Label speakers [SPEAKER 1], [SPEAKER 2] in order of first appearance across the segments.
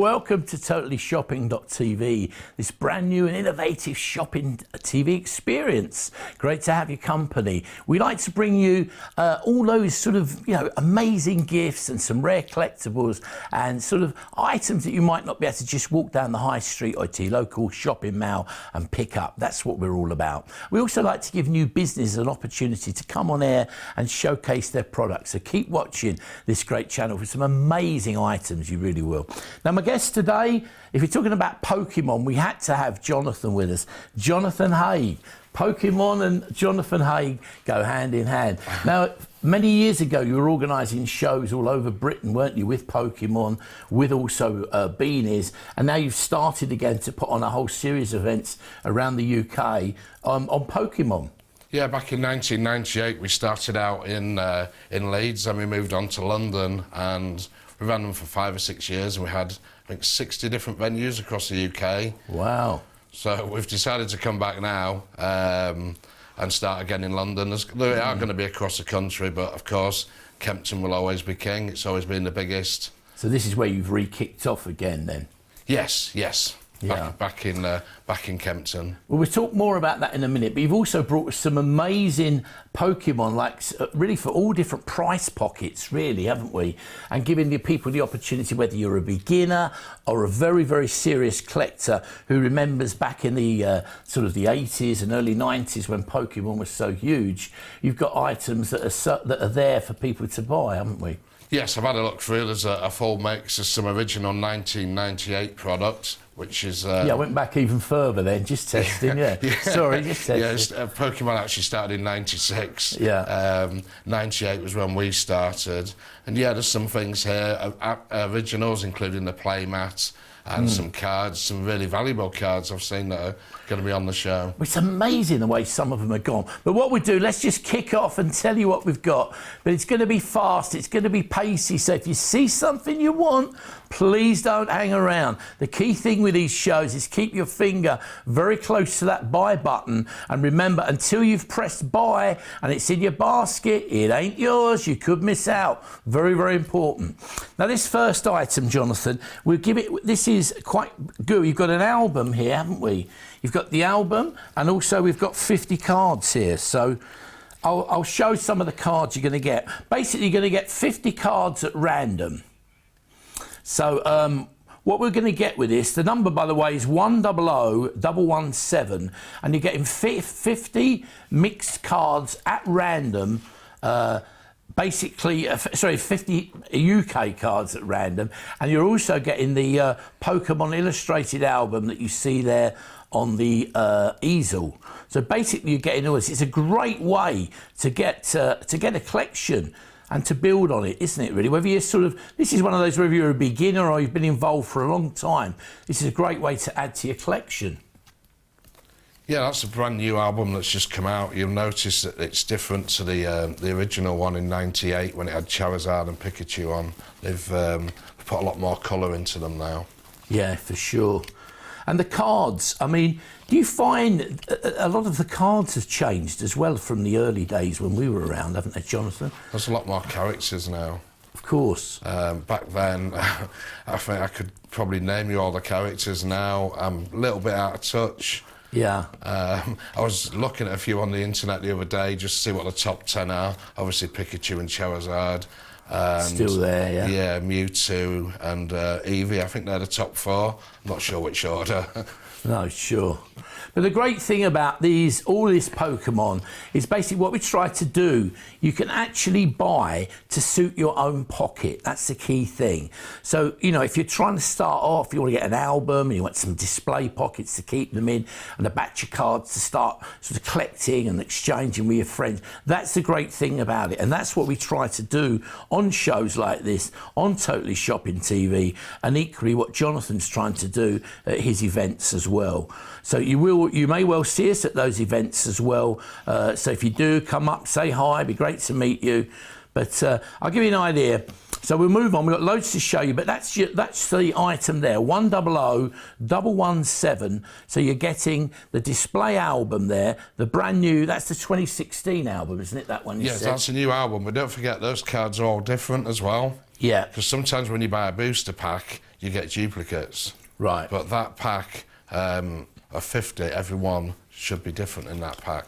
[SPEAKER 1] welcome to TotallyShopping.tv, this brand new and innovative shopping TV experience. Great to have your company. We like to bring you all those sort of, amazing gifts and some rare collectibles and sort of items that you might not be able to just walk down the high street or to your local shopping mall and pick up. That's what we're all about. We also like to give new business an opportunity to come on air and showcase their products. So keep watching this great channel for some amazing items, you really will. Now my guest today, if you're talking about Pokemon, we had to have Jonathan with us. Jonathan Haigh. Pokemon and Jonathan Haigh go hand in hand. Now, many years ago, you were organising shows all over Britain, weren't you, with Pokemon, with also beanies, and now you've started again to put on a whole series of events around the UK on Pokemon.
[SPEAKER 2] Yeah, back in 1998, we started out in Leeds, and we moved on to London, and we ran them for 5 or 6 years, and we had, I think, 60 different venues across the UK. Wow. So we've decided to come back now and start again in London. They are going to be across the country, but of course, Kempton will always be king. It's always been the biggest. So
[SPEAKER 1] this is where you've re-kicked off again then?
[SPEAKER 2] Yes, yes. Yeah. Back in Kempton.
[SPEAKER 1] Well, we'll talk more about that in a minute, but you've also brought us some amazing Pokemon, like really for all different price pockets, really, haven't we? And giving the people the opportunity, whether you're a beginner or a very, very serious collector who remembers back in the sort of the 80s and early 90s when Pokemon was so huge, you've got items that are there for people to buy, haven't we?
[SPEAKER 2] Yes, I've had a look through. There's a full mix of some original 1998 products, which is...
[SPEAKER 1] yeah, I went back even further then, just testing, yeah. Sorry, just testing.
[SPEAKER 2] Yeah, Pokemon actually started in 96.
[SPEAKER 1] Yeah.
[SPEAKER 2] 98 was when we started. And yeah, there's some things here, originals, including the Playmat, and some cards, some really valuable cards I've seen that are going to be on the show.
[SPEAKER 1] It's amazing the way some of them are gone. But what we do, let's just kick off and tell you what we've got. But it's going to be fast, it's going to be pacey. So if you see something you want, please don't hang around. The key thing with these shows is keep your finger very close to that buy button. And remember, until you've pressed buy and it's in your basket, it ain't yours. You could miss out. Very, very important. Now this first item, Jonathan, we'll give it, this is quite good. You've got an album here, haven't we? You've got the album, and also we've got 50 cards here. So I'll show some of the cards you're going to get. Basically, you're going to get 50 cards at random. So what we're going to get with this, the number, by the way, is 100117, and you're getting 50 mixed cards at random. Basically, sorry, 50 UK cards at random, and you're also getting the Pokemon illustrated album that you see there on the easel. So basically, you're getting all this. It's a great way to get a collection and to build on it, isn't it? Really, whether you're sort of, this is one of those whether you're a beginner or you've been involved for a long time. This is a great way to add to your collection.
[SPEAKER 2] Yeah, that's a brand new album that's just come out. You'll notice that it's different to the original one in '98 when it had Charizard and Pikachu on. They've put a lot more colour into them now.
[SPEAKER 1] Yeah, for sure. And the cards, I mean, do you find a lot of the cards have changed as well from the early days when we were around, haven't they, Jonathan?
[SPEAKER 2] There's a lot more characters now.
[SPEAKER 1] Of course.
[SPEAKER 2] Back then, I think I could probably name you all the characters now. I'm a little bit out of touch.
[SPEAKER 1] Yeah.
[SPEAKER 2] I was looking at a few on the internet the other day just to see what the top 10 are. Obviously Pikachu and Charizard. And,
[SPEAKER 1] still there, yeah.
[SPEAKER 2] Yeah, Mewtwo and Eevee. I think they're the top 4. I'm not sure which order.
[SPEAKER 1] No, sure. But the great thing about all this Pokemon is basically what we try to do, you can actually buy to suit your own pocket. That's the key thing. So, if you're trying to start off, you want to get an album and you want some display pockets to keep them in and a batch of cards to start sort of collecting and exchanging with your friends. That's the great thing about it. And that's what we try to do on shows like this, on Totally Shopping TV, and equally what Jonathan's trying to do at his events as well. So you may well see us at those events as well. So if you do, come up, say hi, it'd be great to meet you. But I'll give you an idea. So we'll move on. We've got loads to show you, but that's the item there, 100117. So you're getting the display album there, the brand new, that's the 2016 album, isn't it, that one?
[SPEAKER 2] Yes, that's a new album, but don't forget those cards are all different as well.
[SPEAKER 1] Yeah.
[SPEAKER 2] Because sometimes when you buy a booster pack, you get duplicates.
[SPEAKER 1] Right.
[SPEAKER 2] But that pack of 50, everyone should be different in that pack.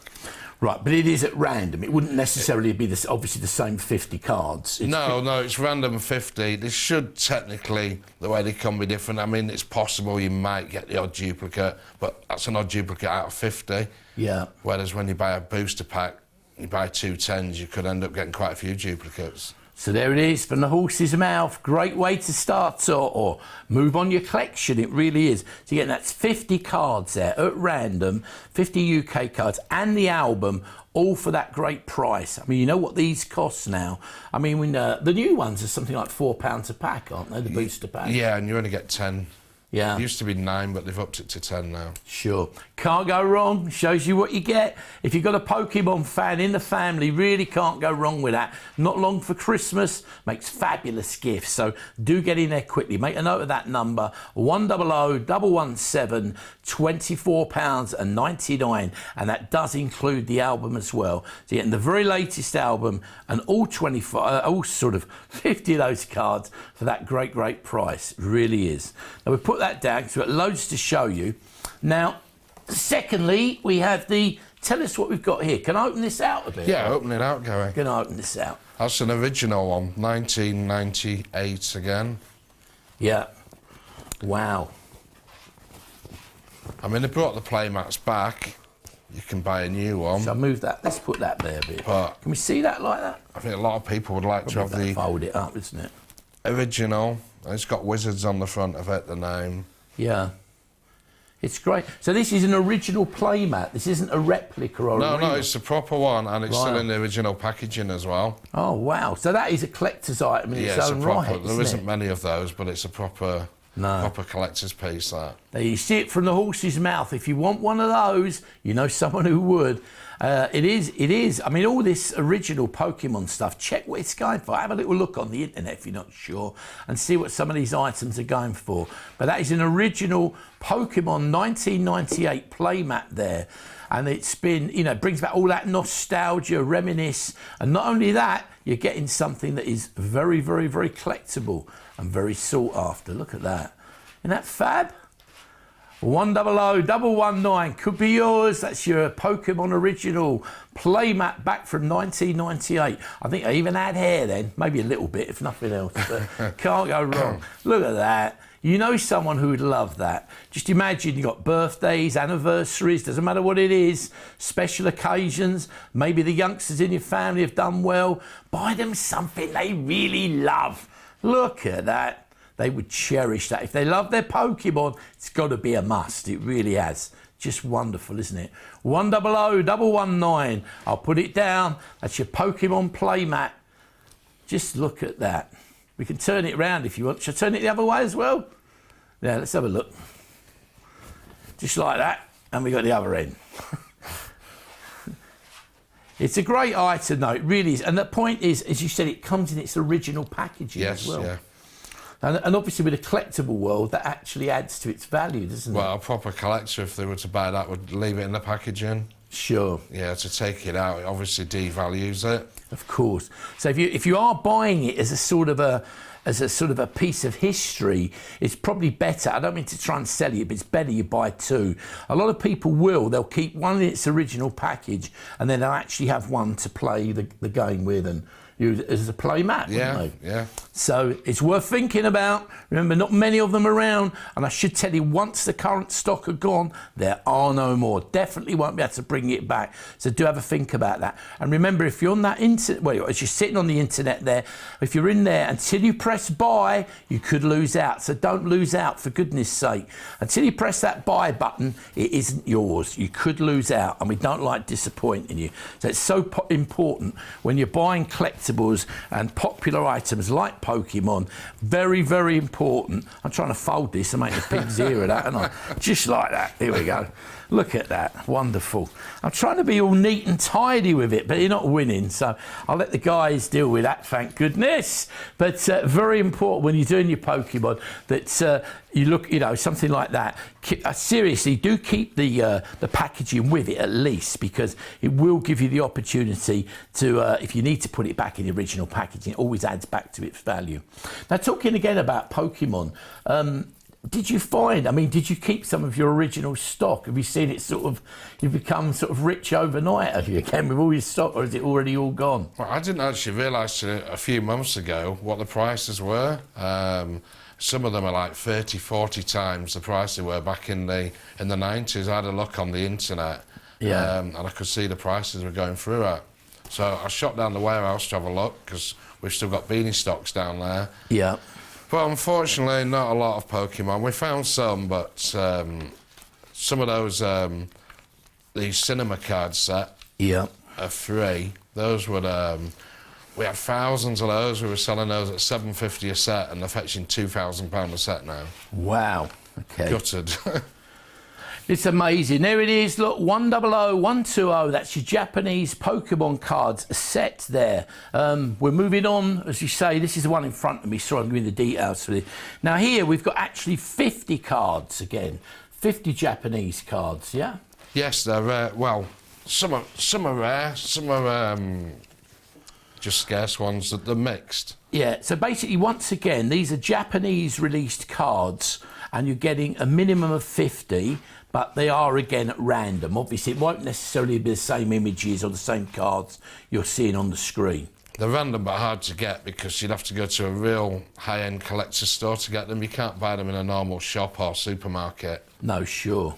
[SPEAKER 1] Right, but it is at random. It wouldn't necessarily be obviously the same 50 cards.
[SPEAKER 2] No, it's random 50. They should technically, the way they come, be different. I mean, it's possible you might get the odd duplicate, but that's an odd duplicate out of 50.
[SPEAKER 1] Yeah.
[SPEAKER 2] Whereas when you buy a booster pack, you buy 2 10s, you could end up getting quite a few duplicates.
[SPEAKER 1] So there it is, from the horse's mouth. Great way to start or move on your collection. It really is. So again, that's 50 cards there at random, 50 UK cards and the album, all for that great price. I mean, you know what these cost now? I mean, when the new ones are something like £4 a pack, aren't they? The booster pack.
[SPEAKER 2] Yeah, and you only get 10.
[SPEAKER 1] Yeah.
[SPEAKER 2] It used to be 9, but they've upped it to 10 now.
[SPEAKER 1] Sure. Can't go wrong. Shows you what you get. If you've got a Pokemon fan in the family, really can't go wrong with that. Not long for Christmas. Makes fabulous gifts. So do get in there quickly. Make a note of that number. 100-117, £24.99. And that does include the album as well. So you're getting the very latest album and all 25, all sort of 50 of those cards for that great, great price. It really is. Now we put that down because we've got loads to show you. Now, secondly, we have tell us what we've got here. Can I open this out a bit?
[SPEAKER 2] Yeah, open it out, Gary.
[SPEAKER 1] Can I open this out?
[SPEAKER 2] That's an original one, 1998 again.
[SPEAKER 1] Yeah. Wow.
[SPEAKER 2] I mean, they brought the playmats back. You can buy a new one.
[SPEAKER 1] So I move that. Let's put that there a bit.
[SPEAKER 2] But
[SPEAKER 1] can we see that like that?
[SPEAKER 2] I think a lot of people would like to have the
[SPEAKER 1] fold it up, isn't it?
[SPEAKER 2] Original. It's got wizards on the front of it, the name.
[SPEAKER 1] Yeah. It's great. So this is an original playmat. This isn't a replica or
[SPEAKER 2] No, it's the proper one, and it's still in the original packaging as well.
[SPEAKER 1] Oh, wow. So that is a collector's item in its own right,
[SPEAKER 2] there isn't many of those, but it's a proper collector's piece, that.
[SPEAKER 1] There you see it from the horse's mouth. If you want one of those, you know someone who would. It is. I mean, all this original Pokemon stuff, check what it's going for. Have a little look on the internet if you're not sure and see what some of these items are going for. But that is an original Pokemon 1998 playmat there. And it's been, you know, brings back all that nostalgia, reminisce. And not only that, you're getting something that is very, very, very collectible and very sought after. Look at that. Isn't that fab? 100-119 could be yours. That's your Pokemon original playmat back from 1998. I think I even had hair then, maybe a little bit if nothing else, but can't go wrong. Look at that. You know someone who would love that. Just imagine you've got birthdays, anniversaries, doesn't matter what it is, special occasions, maybe the youngsters in your family have done well. Buy them something they really love. Look at that. They would cherish that. If they love their Pokemon, it's got to be a must. It really has. Just wonderful, isn't it? 100-119. I'll put it down. That's your Pokemon playmat. Just look at that. We can turn it around if you want. Shall I turn it the other way as well? Yeah, let's have a look. Just like that. And we got the other end. It's a great item, though. It really is. And the point is, as you said, it comes in its original packaging as well.
[SPEAKER 2] Yeah.
[SPEAKER 1] And obviously with a collectible world, that actually adds to its value, doesn't it?
[SPEAKER 2] Well, a proper collector, if they were to buy that, would leave it in the packaging.
[SPEAKER 1] Sure.
[SPEAKER 2] Yeah, to take it out, it obviously devalues it.
[SPEAKER 1] Of course. So if you are buying it as a sort of a piece of history, it's probably better. I don't mean to try and sell you, but it's better you buy two. A lot of people they'll keep one in its original package, and then they'll actually have one to play the game with and use it as a playmat.
[SPEAKER 2] Yeah.
[SPEAKER 1] So it's worth thinking about. Remember, not many of them around, and I should tell you, once the current stock are gone, there are no more. Definitely won't be able to bring it back. So do have a think about that. And remember, if you're on that internet, well, as you're sitting on the internet there, if you're in there, until you press buy, you could lose out. So don't lose out, for goodness sake. Until you press that buy button, it isn't yours. You could lose out, and we don't like disappointing you. So it's so important when you're buying collectibles and popular items like Pokemon. Very, very important. I'm trying to fold this and make the pig's ear of that, and I just like that. Here we go. Look at that, wonderful. I'm trying to be all neat and tidy with it, but you're not winning, so I'll let the guys deal with that, thank goodness. But very important when you're doing your Pokemon that you look, you know, something like that. Seriously, do keep the packaging with it at least, because it will give you the opportunity to, if you need to put it back in the original packaging, it always adds back to its value. Now, talking again about Pokemon, did you find, I mean, did you keep some of your original stock? Have you seen it sort of, you've become sort of rich overnight, have you, again, with all your stock, or is it already all gone?
[SPEAKER 2] Well, I didn't actually realise a few months ago what the prices were. Some of them are like 30, 40 times the price they were back in the 90s. I had a look on the internet, and I could see the prices were going through it. So I shot down the warehouse to have a look, because we've still got beanie stocks down there.
[SPEAKER 1] Yeah.
[SPEAKER 2] But unfortunately, not a lot of Pokemon. We found some, but some of those, the cinema card set are free. Those were, we had thousands of those. We were selling those at $7.50 a set, and they're fetching £2,000 a set now.
[SPEAKER 1] Wow. Okay.
[SPEAKER 2] Gutted.
[SPEAKER 1] It's amazing. There it is. Look, 100120. That's your Japanese Pokemon cards set there. We're moving on, as you say. This is the one in front of me. Sorry, I'm giving the details for this. Now here we've got actually 50 cards again. 50 Japanese cards. Yeah.
[SPEAKER 2] Yes, they're rare. Well, some are rare. Some are just scarce ones. That they're mixed.
[SPEAKER 1] Yeah. So basically, once again, these are Japanese released cards, and you're getting a minimum of 50. But they are, again, at random. Obviously, it won't necessarily be the same images or the same cards you're seeing on the screen.
[SPEAKER 2] They're random but hard to get, because you'd have to go to a real high-end collector store to get them. You can't buy them in a normal shop or supermarket.
[SPEAKER 1] No, sure.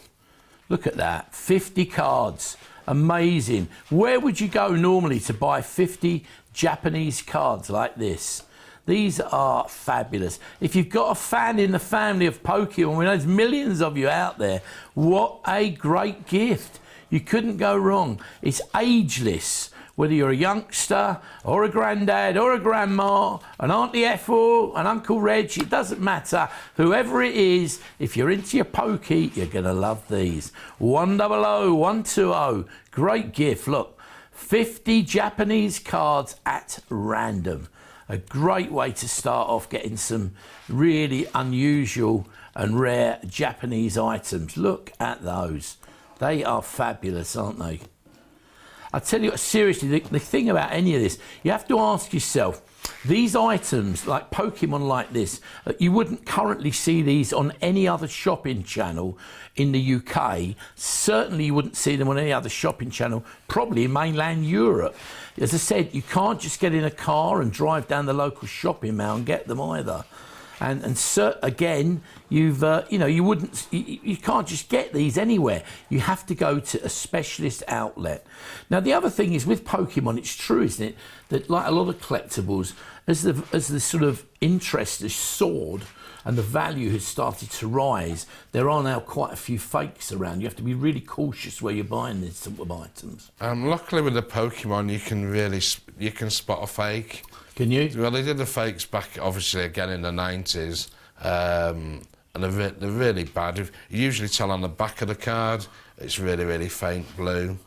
[SPEAKER 1] Look at that. 50 cards. Amazing. Where would you go normally to buy 50 Japanese cards like this? These are fabulous. If you've got a fan in the family of Pokemon, we know there's millions of you out there, what a great gift. You couldn't go wrong. It's ageless, whether you're a youngster or a granddad or a grandma, an Auntie Ethel, an Uncle Reg, it doesn't matter. Whoever it is, if you're into your Pokey, you're going to love these. 100120, great gift. Look, 50 Japanese cards at random. A great way to start off getting some really unusual and rare Japanese items. Look at those. They are fabulous, aren't they? I tell you, seriously, the thing about any of this, you have to ask yourself, these items, like Pokemon like this, you wouldn't currently see these on any other shopping channel in the UK. Certainly you wouldn't see them on any other shopping channel, probably in mainland Europe. As I said, you can't just get in a car and drive down the local shopping mall and get them either. And so, again, you've you know, you can't just get these anywhere. You have to go to a specialist outlet. Now the other thing is with Pokemon, it's true, isn't it, that like a lot of collectibles, as the sort of interest has soared and the value has started to rise, there are now quite a few fakes around. You have to be really cautious where you're buying these sort of items.
[SPEAKER 2] Luckily with the Pokemon, you can spot a fake.
[SPEAKER 1] Can you?
[SPEAKER 2] Well, they did the fakes back, obviously, again in the 90s, and they're really bad. You usually tell on the back of the card, it's really, really faint blue.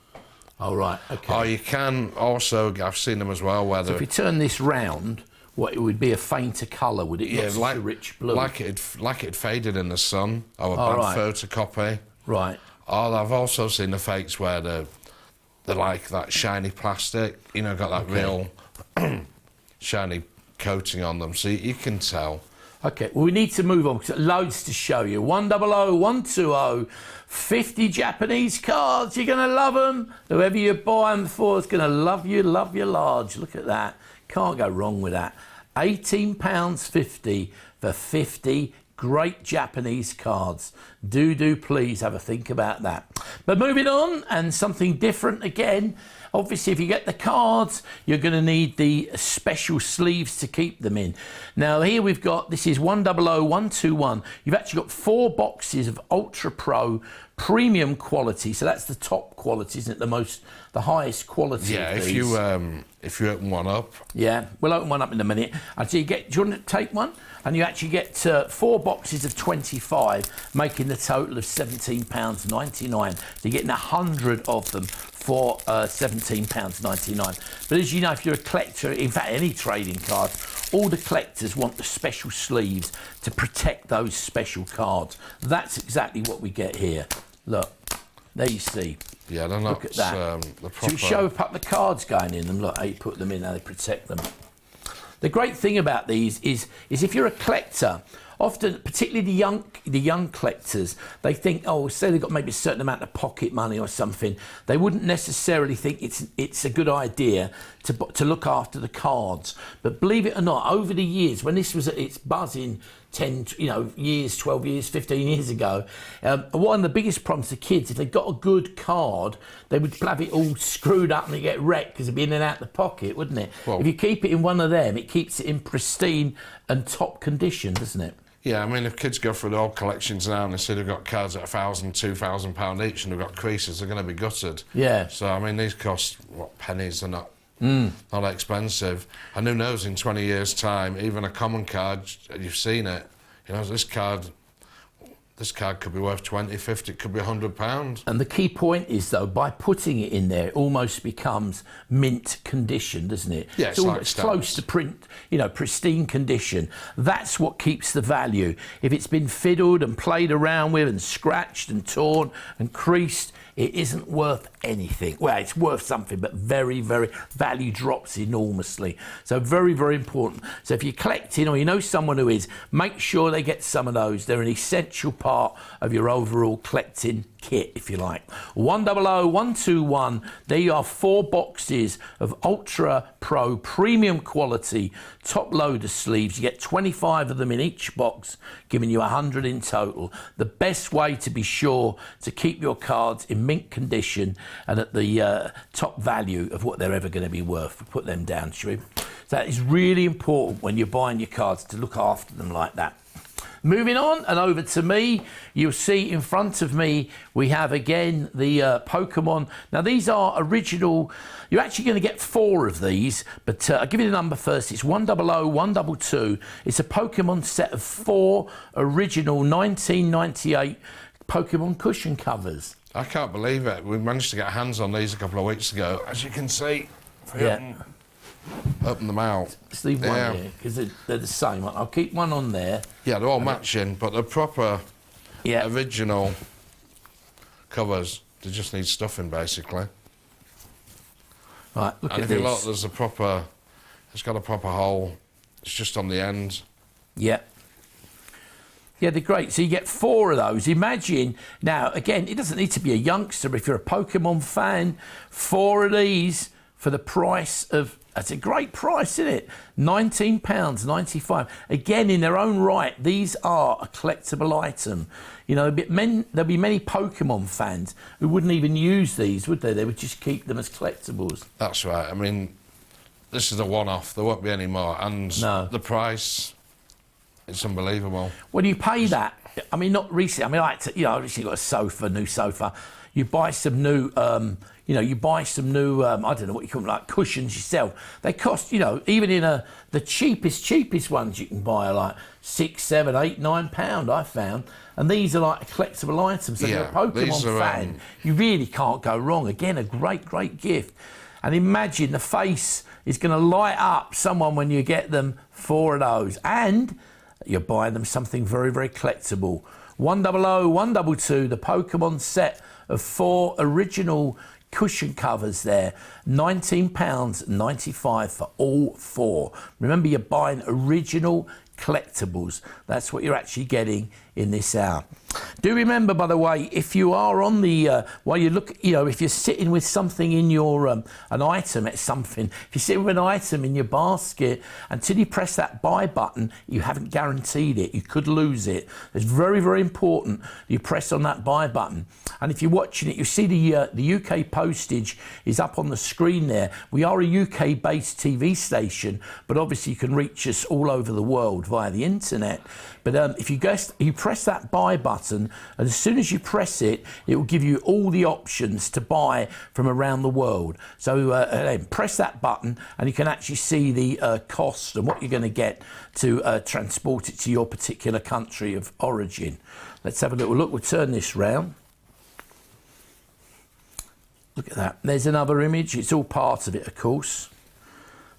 [SPEAKER 1] Oh, right, okay.
[SPEAKER 2] Or you can also, I've seen them as well, where
[SPEAKER 1] so if you turn this round, what, it would be a fainter colour, would it?
[SPEAKER 2] Yeah,
[SPEAKER 1] not
[SPEAKER 2] like
[SPEAKER 1] a rich blue.
[SPEAKER 2] Like it faded in the sun, or a bad photocopy.
[SPEAKER 1] Right.
[SPEAKER 2] Or I've also seen the fakes where they're like that shiny plastic, you know, got that real shiny coating on them, so you can tell.
[SPEAKER 1] Okay, well, we need to move on because loads to show you. 100120, 50 Japanese cards. You're going to love them. Whoever you buy them for is going to love you large. Look at that. Can't go wrong with that. £18.50 for 50 great Japanese cards. Do please have a think about that. But moving on, and something different again. Obviously, if you get the cards, you're going to need the special sleeves to keep them in. Now, here we've got, this is 100121. You've actually got 4 boxes of Ultrapro premium quality. So that's the top quality, isn't it? The highest quality.
[SPEAKER 2] Yeah,
[SPEAKER 1] of
[SPEAKER 2] if you open one up.
[SPEAKER 1] Yeah, we'll open one up in a minute. Do you want to take one? And you actually get 4 boxes of 25, making the total of £17.99. So you're getting 100 of them for £17.99. But as you know, if you're a collector, in fact, any trading card, all the collectors want the special sleeves to protect those special cards. That's exactly what we get here. Look, there you see.
[SPEAKER 2] Yeah, they're not.
[SPEAKER 1] Look at that.
[SPEAKER 2] The proper...
[SPEAKER 1] So you show up the cards going in them. Look how you put them in, how they protect them. The great thing about these is if you're a collector, often, particularly the young collectors, they think, oh, say they've got maybe a certain amount of pocket money or something, they wouldn't necessarily think it's a good idea to look after the cards. But believe it or not, over the years, when this was at its buzzing 10 years, 12 years, 15 years ago, one of the biggest problems to kids, if they got a good card, they would have it all screwed up and they get wrecked because it'd be in and out the pocket, wouldn't it? Well, if you keep it in one of them, it keeps it in pristine and top condition, doesn't it?
[SPEAKER 2] Yeah, I mean, if kids go through the old collections now and they see they've got cards at £1,000, £2,000 each and they've got creases, they're going to be gutted.
[SPEAKER 1] Yeah.
[SPEAKER 2] So, I mean, these cost, pennies, they're not expensive. And who knows, in 20 years' time, even a common card, you've seen it, this card could be worth 20, 50, it could be £100.
[SPEAKER 1] And the key point is, though, by putting it in there, it almost becomes mint condition, doesn't it?
[SPEAKER 2] Yeah,
[SPEAKER 1] it's close to pristine condition. That's what keeps the value. If it's been fiddled and played around with and scratched and torn and creased, it isn't worth anything. Well, it's worth something, but very, very, value drops enormously. So very, very important. So if you're collecting or you know someone who is, make sure they get some of those. They're an essential part of your overall collecting kit, if you like. 100121, there are 4 boxes of Ultrapro premium quality top loader sleeves. You get 25 of them in each box, giving you 100 in total. The best way to be sure to keep your cards in mint condition and at the top value of what they're ever going to be worth. We'll put them down, shall we? So that is really important when you're buying your cards, to look after them like that. Moving on and over to me, you'll see in front of me we have again the Pokemon. Now these are original. You're actually going to get 4 of these, but I'll give you the number first. It's 100122. It's a Pokemon set of 4 original 1998 Pokemon cushion covers.
[SPEAKER 2] I can't believe it. We managed to get hands on these a couple of weeks ago. As you can see, open them out.
[SPEAKER 1] Let's leave one here because they're the same. I'll keep one on there.
[SPEAKER 2] Yeah, they're all matching, but the proper original covers, they just need stuffing basically.
[SPEAKER 1] Right, look at this.
[SPEAKER 2] And if you look, there's a proper, it's got a proper hole. It's just on the end.
[SPEAKER 1] Yeah. Yeah, they're great. So you get 4 of those. Imagine, now, again, it doesn't need to be a youngster. If you're a Pokemon fan, 4 of these for the price of, that's a great price, isn't it? £19.95. Again, in their own right, these are a collectible item. There'll be many Pokemon fans who wouldn't even use these, would they? They would just keep them as collectibles.
[SPEAKER 2] That's right. I mean, this is a one-off. There won't be any more. And the price, it's unbelievable. When you
[SPEAKER 1] pay that, I mean, not recently. I mean, I recently got a new sofa. You buy some new, I don't know what you call them, like cushions yourself. They cost, even in the cheapest ones you can buy are like £6, £7, £8, £9, I found. And these are like a collectible items. So if you're a Pokemon fan, you really can't go wrong. Again, a great, great gift. And imagine the face is going to light up someone when you get them 4 of those. And you're buying them something very, very collectible. 100122, the Pokemon set of 4 original cushion covers there, £19.95 for all 4. Remember, you're buying original collectibles. That's what you're actually getting in this hour. Do remember, by the way, if you are on the while you look, if you're sitting with something in your an item at something, if you're sitting with an item in your basket, until you press that buy button, you haven't guaranteed it. You could lose it. It's very, very important you press on that buy button. And if you're watching it, you see the UK postage is up on the screen there. We are a UK-based TV station, but obviously you can reach us all over the world via the internet. But if you press that buy button, and as soon as you press it, it will give you all the options to buy from around the world. So then press that button and you can actually see the cost and what you're going to get to transport it to your particular country of origin. Let's have a little look. We'll turn this round. Look at that. There's another image. It's all part of it, of course.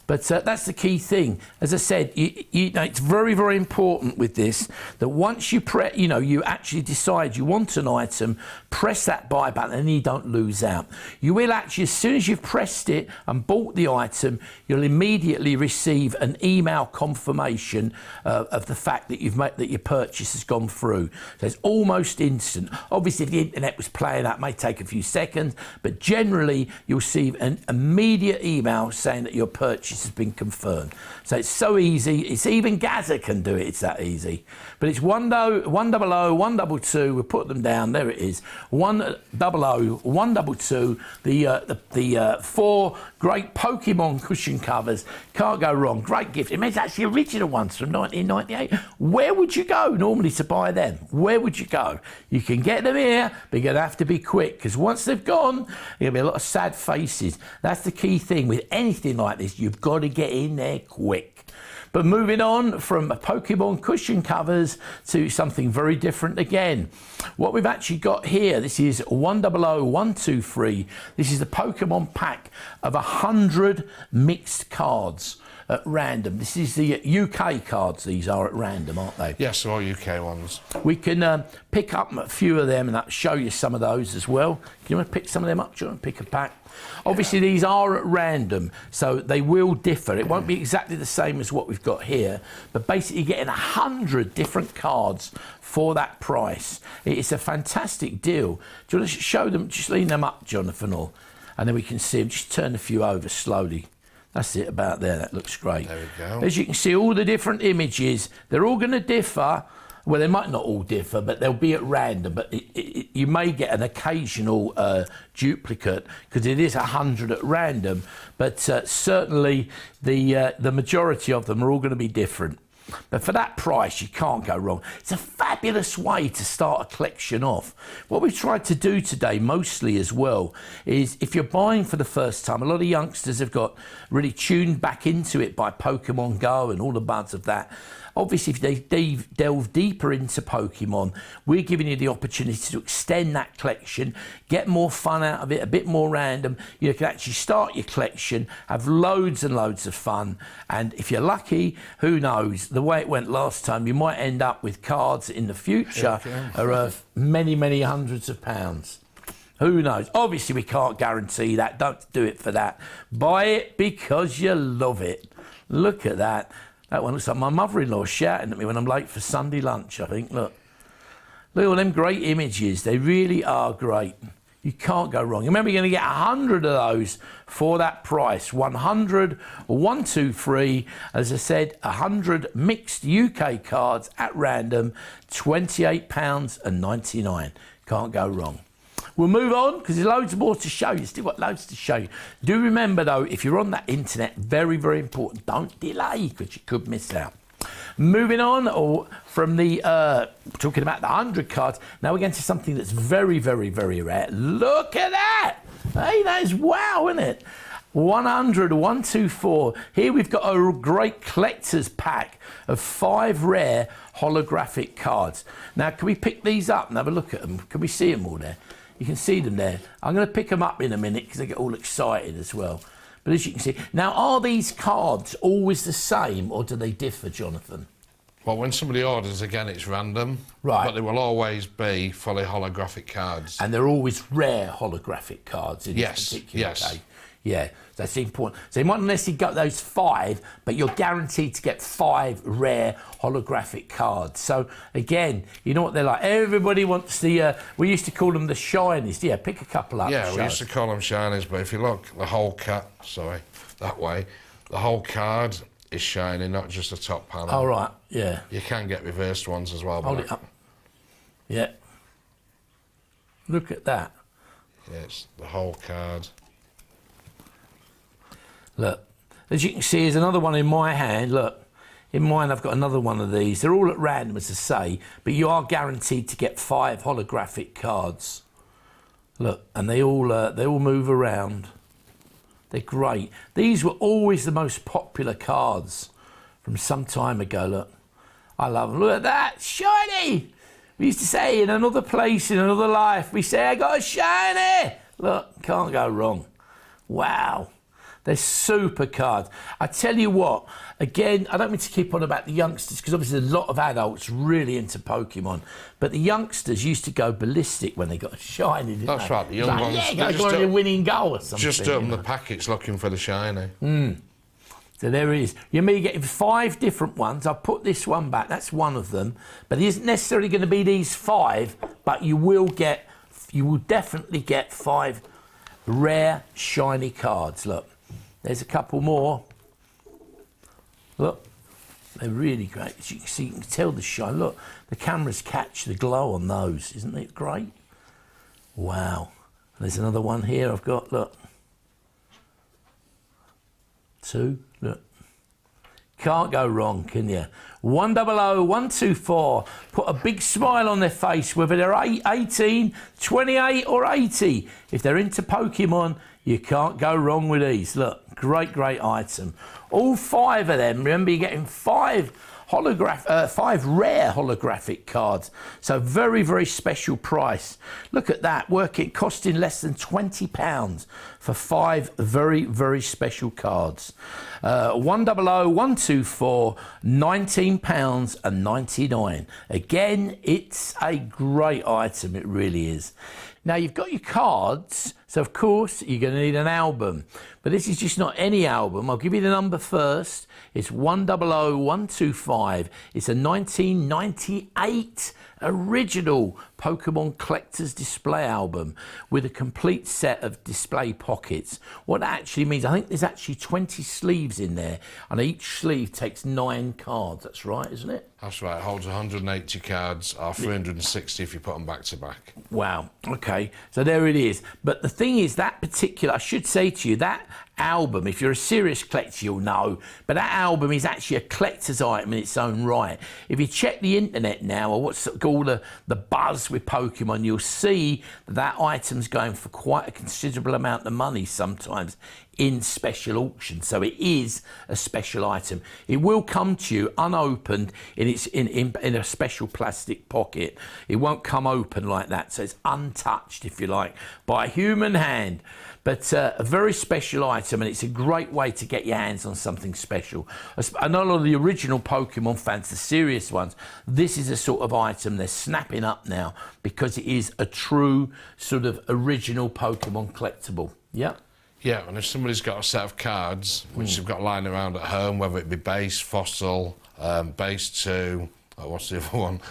[SPEAKER 1] But that's the key thing. As I said, you know, it's very, very important with this that once you you actually decide you want an item, press that buy button and you don't lose out. You will actually, as soon as you've pressed it and bought the item, you'll immediately receive an email confirmation of the fact that that your purchase has gone through. So it's almost instant. Obviously, if the internet was playing, that may take a few seconds, but generally you'll see an immediate email saying that your purchase has been confirmed. So it's so easy. It's even Gaza can do it. It's that easy. But it's 100, 122. We'll put them down. There it is. 100, 122. The 4 great Pokemon cushion covers. Can't go wrong. Great gift. It means actually original ones from 1998. Where would you go normally to buy them? Where would you go? You can get them here, but you're going to have to be quick because once they've gone, there'll be a lot of sad faces. That's the key thing with anything like this. You've got to get in there quick. But moving on from Pokemon cushion covers to something very different again. What we've actually got here, this is 100123. This is the Pokemon pack of 100 mixed cards at random. This is the UK cards, these are at random, aren't they?
[SPEAKER 2] Yes, all UK ones.
[SPEAKER 1] We can pick up a few of them and I'll show you some of those as well. Do you want to pick some of them up? Do you want to pick a pack? Obviously, these are at random, so they will differ. It won't be exactly the same as what we've got here, but basically getting 100 different cards for that price. It's a fantastic deal. Do you want to show them? Just lean them up, Jonathan, and then we can see them. Just turn a few over slowly. That's it, about there. That looks great.
[SPEAKER 2] There we go.
[SPEAKER 1] As you can see, all the different images, they're all going to differ. Well, they might not all differ, but they'll be at random. But you may get an occasional duplicate because it is 100 at random. But certainly the majority of them are all going to be different. But for that price, you can't go wrong. It's a fabulous way to start a collection off. What we've tried to do today, mostly as well, is if you're buying for the first time, a lot of youngsters have got really tuned back into it by Pokemon Go and all the buzz of that. Obviously, if they delve deeper into Pokemon, we're giving you the opportunity to extend that collection, get more fun out of it, a bit more random. You can actually start your collection, have loads and loads of fun. And if you're lucky, who knows, the way it went last time, you might end up with cards in the future are of many, many hundreds of pounds. Who knows? Obviously, we can't guarantee that. Don't do it for that. Buy it because you love it. Look at that. That one looks like my mother-in-law shouting at me when I'm late for Sunday lunch, I think. Look at all them great images. They really are great. You can't go wrong. Remember, you're going to get 100 of those for that price. 100, 123, as I said, 100 mixed UK cards at random, £28.99. Can't go wrong. We'll move on because there's loads more to show you. Still got loads to show you. Do remember, though, if you're on that internet, very, very important, don't delay because you could miss out. Moving on, or from the talking about the 100 cards, now we're going to something that's very, very, very rare. Look at that! Hey, that is wow, isn't it? 100, 124. Here we've got a great collector's pack of 5 rare holographic cards. Now, can we pick these up and have a look at them? Can we see them all there? You can see them there. I'm going to pick them up in a minute because I get all excited as well. But as you can see, now are these cards always the same or do they differ, Jonathan?
[SPEAKER 2] Well, when somebody orders, again, it's random.
[SPEAKER 1] Right.
[SPEAKER 2] But they will always be fully holographic cards.
[SPEAKER 1] And they're always rare holographic cards in this particular case. Yeah, that's important. So you might not necessarily get those 5, but you're guaranteed to get 5 rare holographic cards. So again, you know what they're like. Everybody wants the, we used to call them the shinies. Yeah, pick a couple up.
[SPEAKER 2] Yeah, we used to call them shinies, but if you look, the whole that way, the whole card is shiny, not just the top panel.
[SPEAKER 1] Oh, right, yeah.
[SPEAKER 2] You can get reversed ones as well.
[SPEAKER 1] Hold it up. Yeah. Look at that.
[SPEAKER 2] Yeah, it's the whole card.
[SPEAKER 1] Look, as you can see, there's another one in my hand. Look, In mine, I've got another one of these. They're all at random, as I say, but you are guaranteed to get 5 holographic cards. Look, and they all move around. They're great. These were always the most popular cards from some time ago. Look, I love them. Look at that, shiny. We used to say in another place, in another life, we say, I got a shiny. Look, can't go wrong. Wow. They're super cards. I tell you what, again, I don't mean to keep on about the youngsters, because obviously a lot of adults really into Pokemon, but the youngsters used to go ballistic when they got a shiny, didn't
[SPEAKER 2] That's
[SPEAKER 1] they?
[SPEAKER 2] right, the young ones.
[SPEAKER 1] Yeah, got a winning goal or something.
[SPEAKER 2] Just open the packets looking for the shiny.
[SPEAKER 1] So there it is. You may get 5 different ones. I've put this one back. That's one of them. But it isn't necessarily going to be these 5, but you will definitely get 5 rare shiny cards. Look, there's a couple more. Look, they're really great. As you can see, you can tell the shine. Look, the cameras catch the glow on those. Isn't it great? Wow. There's another one here I've got. Look. 2. Look. Can't go wrong, can you? 100, 124. Put a big smile on their face, whether they're 18, 28 or 80. If they're into Pokemon, you can't go wrong with these. Look, great, great item. All 5 of them. Remember, you're getting 5 rare holographic cards. So very, very special price. Look at that, costing less than £20 for 5 very, very special cards. 100, 124, £19.99. Again, it's a great item, it really is. Now you've got your cards, so of course you're going to need an album. But this is just not any album. I'll give you the number first. It's 100125. It's a 1998 original Pokemon Collector's Display album with a complete set of display pockets. What that actually means, I think there's actually 20 sleeves in there, and each sleeve takes 9 cards. That's right, isn't it?
[SPEAKER 2] That's right, it holds 180 cards, or 360 if you put them back to back.
[SPEAKER 1] Wow, okay, so there it is. But the thing is, that particular, I should say to you, that album, if you're a serious collector, you'll know, but that album is actually a collector's item in its own right. If you check the internet now, or what's called the buzz with Pokemon, you'll see that item's going for quite a considerable amount of money sometimes in special auctions. So it is a special item. It will come to you unopened in a special plastic pocket. It won't come open like that, so it's untouched, if you like, by a human hand. But a very special item, and it's a great way to get your hands on something special. I know a lot of the original Pokemon fans, the serious ones, this is a sort of item they're snapping up now because it is a true sort of original Pokemon collectible. Yeah.
[SPEAKER 2] Yeah, and if somebody's got a set of cards, which they've got lying around at home, whether it be base, fossil, base 2, what's the other one?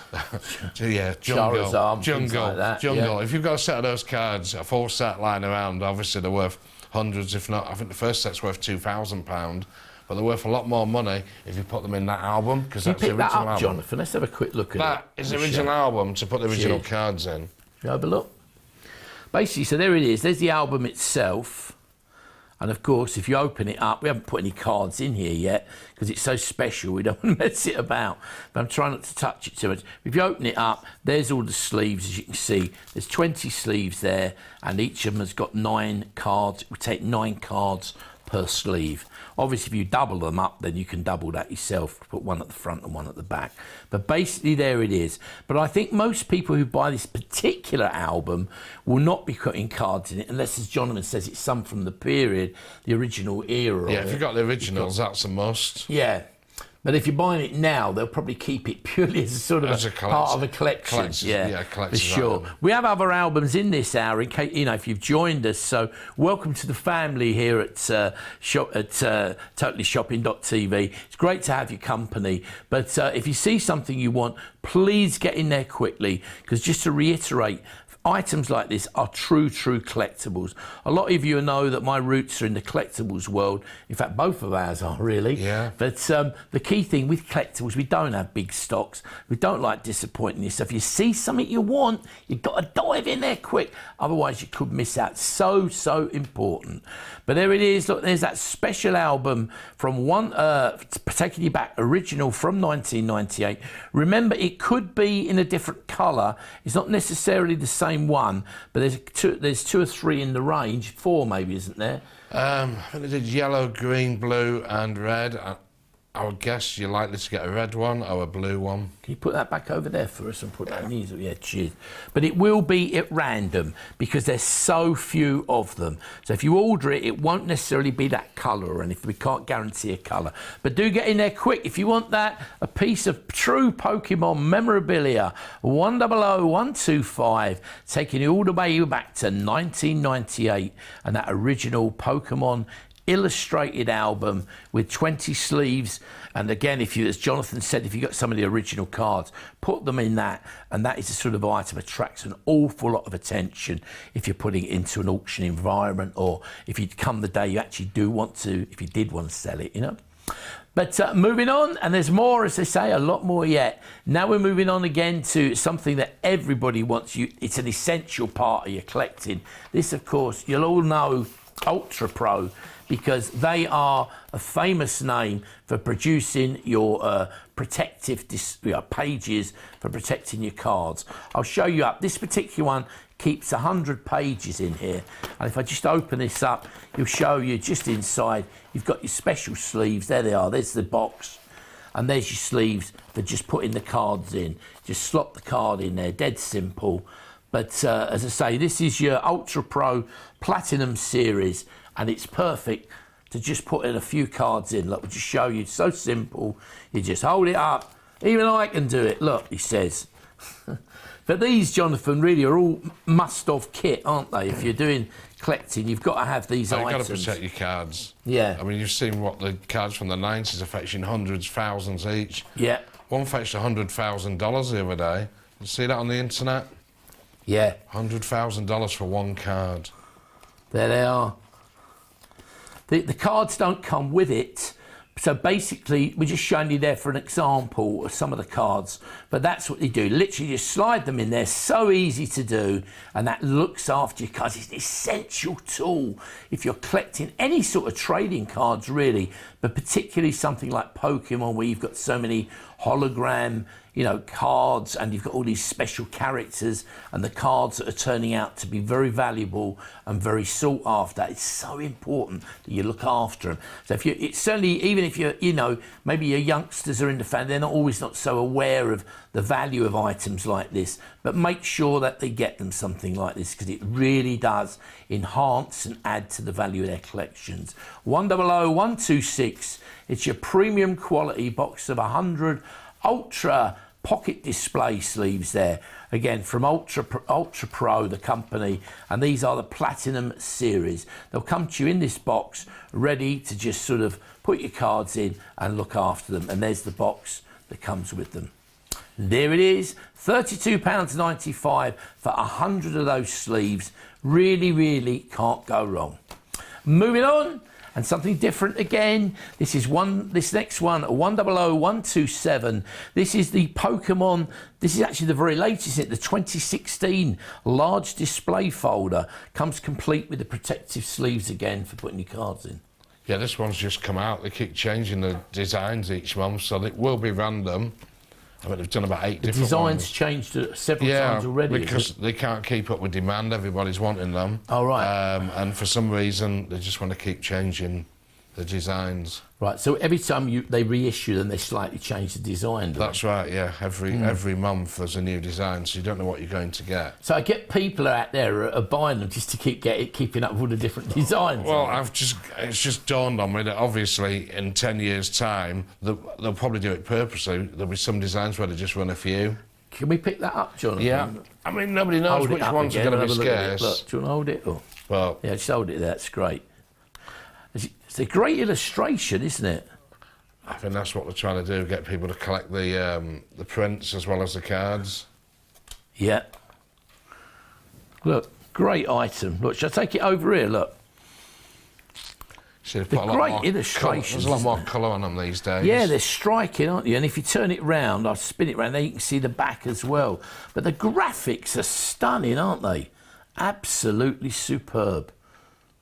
[SPEAKER 2] Yeah, jungle. Like that, jungle. Yeah. If you've got a set of those cards, a full set lying around, obviously they're worth hundreds, if not, I think the first set's worth £2,000, but they're worth a lot more money if you put them in that album, because that's the original album.
[SPEAKER 1] Jonathan, let's have a quick look at it.
[SPEAKER 2] That is the original album to put the original cards in.
[SPEAKER 1] You have a look. Basically, so there it is. There's the album itself. And of course, if you open it up, we haven't put any cards in here yet because it's so special, we don't want to mess it about. But I'm trying not to touch it too much. If you open it up, there's all the sleeves, as you can see. There's 20 sleeves there, and each of them has got 9 cards. It would take 9 cards per sleeve. Obviously, if you double them up, then you can double that yourself. Put one at the front and one at the back. But basically, there it is. But I think most people who buy this particular album will not be putting cards in it, unless, as Jonathan says, it's some from the period, the original era.
[SPEAKER 2] Yeah, if you've got the originals, that's a must.
[SPEAKER 1] Yeah. But if you're buying it now, they'll probably keep it purely as a sort of part of a collection. Yeah, for sure. Album. We have other albums in this hour, in case, you know, if you've joined us. So welcome to the family here at TotallyShopping.tv. It's great to have your company. But if you see something you want, please get in there quickly. Because just to reiterate, items like this are true collectibles. A lot of you know that my roots are in the collectibles world. In fact, both of ours are really.
[SPEAKER 2] Yeah.
[SPEAKER 1] But the key thing with collectibles, we don't have big stocks. We don't like disappointing you. So if you see something you want, you've got to dive in there quick. Otherwise, you could miss out. So important. But there it is. Look, there's that special album from taking you back, original from 1998. Remember, it could be in a different colour. It's not necessarily the same one, but there's two or three in the range. 4 maybe, isn't there?
[SPEAKER 2] I think they did yellow, green, blue and red. I would guess you're likely to get a red one or a blue one.
[SPEAKER 1] Can you put that back over there for us and put that in easel? Yeah, cheers. But it will be at random because there's so few of them. So if you order it, it won't necessarily be that colour or anything. We can't guarantee a colour. But do get in there quick if you want that. A piece of true Pokemon memorabilia. 100125, taking you all the way back to 1998 and that original Pokemon illustrated album with 20 sleeves. And again, if you, as Jonathan said, if you got some of the original cards, put them in that, and that is the sort of item attracts an awful lot of attention if you're putting it into an auction environment, or if you come the day you actually do want to, if you did want to sell it, you know. But moving on, and there's more, as they say, a lot more yet. Now we're moving on again to something that everybody wants. It's an essential part of your collecting. This, of course, you'll all know Ultrapro, because they are a famous name for producing your protective pages for protecting your cards. I'll show you up. This particular one keeps 100 pages in here, and if I just open this up, it'll show you just inside. You've got your special sleeves. There they are. There's the box, and there's your sleeves for just putting the cards in. Just slot the card in there. Dead simple. But as I say, this is your Ultrapro Platinum series, and it's perfect to just put in a few cards in. Look, we'll just show you. It's so simple. You just hold it up. Even I can do it. Look, he says. But these, Jonathan, really are all must-have kit, aren't they? If you're doing collecting, you've got to have these items.
[SPEAKER 2] You've got to protect your cards.
[SPEAKER 1] Yeah.
[SPEAKER 2] I mean, you've seen what the cards from the 90s are fetching, hundreds, thousands each.
[SPEAKER 1] Yeah.
[SPEAKER 2] One fetched $100,000 the other day. You see that on the internet?
[SPEAKER 1] Yeah.
[SPEAKER 2] $100,000 for one card.
[SPEAKER 1] There they are. The cards don't come with it. So basically, we're just showing you there for an example of some of the cards. But that's what they do. Literally just slide them in there. So easy to do. And that looks after your cards. It's an essential tool if you're collecting any sort of trading cards, really. But particularly something like Pokemon, where you've got so many hologram, cards, and you've got all these special characters, and the cards that are turning out to be very valuable and very sought after. It's so important that you look after them. So if it's certainly, even if you're, maybe your youngsters are in the family, they're not so aware of the value of items like this, but make sure that they get them something like this, because it really does enhance and add to the value of their collections. 100126, it's your premium quality box of 100 Ultra pocket display sleeves there, again from Ultrapro, the company, and these are the Platinum series. They'll come to you in this box ready to just sort of put your cards in and look after them, and there's the box that comes with them. There it is, £32.95 for 100 of those sleeves. Really can't go wrong. Moving on, and something different again. This next one, 100127. This is the Pokemon. This is actually the very latest, the 2016 large display folder. Comes complete with the protective sleeves again for putting your cards in.
[SPEAKER 2] Yeah, this one's just come out. They keep changing the designs each month, so it will be random. I mean, they've done about 8 different
[SPEAKER 1] designs
[SPEAKER 2] ones.
[SPEAKER 1] Changed several times already.
[SPEAKER 2] Because they can't keep up with demand. Everybody's wanting them.
[SPEAKER 1] Oh, right.
[SPEAKER 2] And for some reason, they just want to keep changing the designs.
[SPEAKER 1] Right, so every time they reissue them, they slightly change the design.
[SPEAKER 2] That's right, yeah. Every month there's a new design, so you don't know what you're going to get.
[SPEAKER 1] So I get people out there are buying them just to keeping up with all the different designs.
[SPEAKER 2] Well, it's just dawned on me that obviously in 10 years' time, they'll probably do it purposely. There'll be some designs where they just run a few. Can
[SPEAKER 1] we pick that up, Jonathan?
[SPEAKER 2] Yeah. I mean, nobody knows which ones are going to be scarce.
[SPEAKER 1] Look, do you want to hold it? Or?
[SPEAKER 2] Well,
[SPEAKER 1] yeah, just hold it there. That's great. It's a great illustration, isn't it?
[SPEAKER 2] I think that's what we're trying to do, get people to collect the prints as well as the cards.
[SPEAKER 1] Yeah. Look, great item. Look, shall I take it over here? Look.
[SPEAKER 2] See, they've
[SPEAKER 1] They're
[SPEAKER 2] put a lot
[SPEAKER 1] great
[SPEAKER 2] more
[SPEAKER 1] illustrations.
[SPEAKER 2] There's a lot more
[SPEAKER 1] isn't
[SPEAKER 2] colour on them these days.
[SPEAKER 1] there? Yeah, they're striking, aren't you? And if you turn it round, I'll spin it round, there you can see the back as well. But the graphics are stunning, aren't they? Absolutely superb.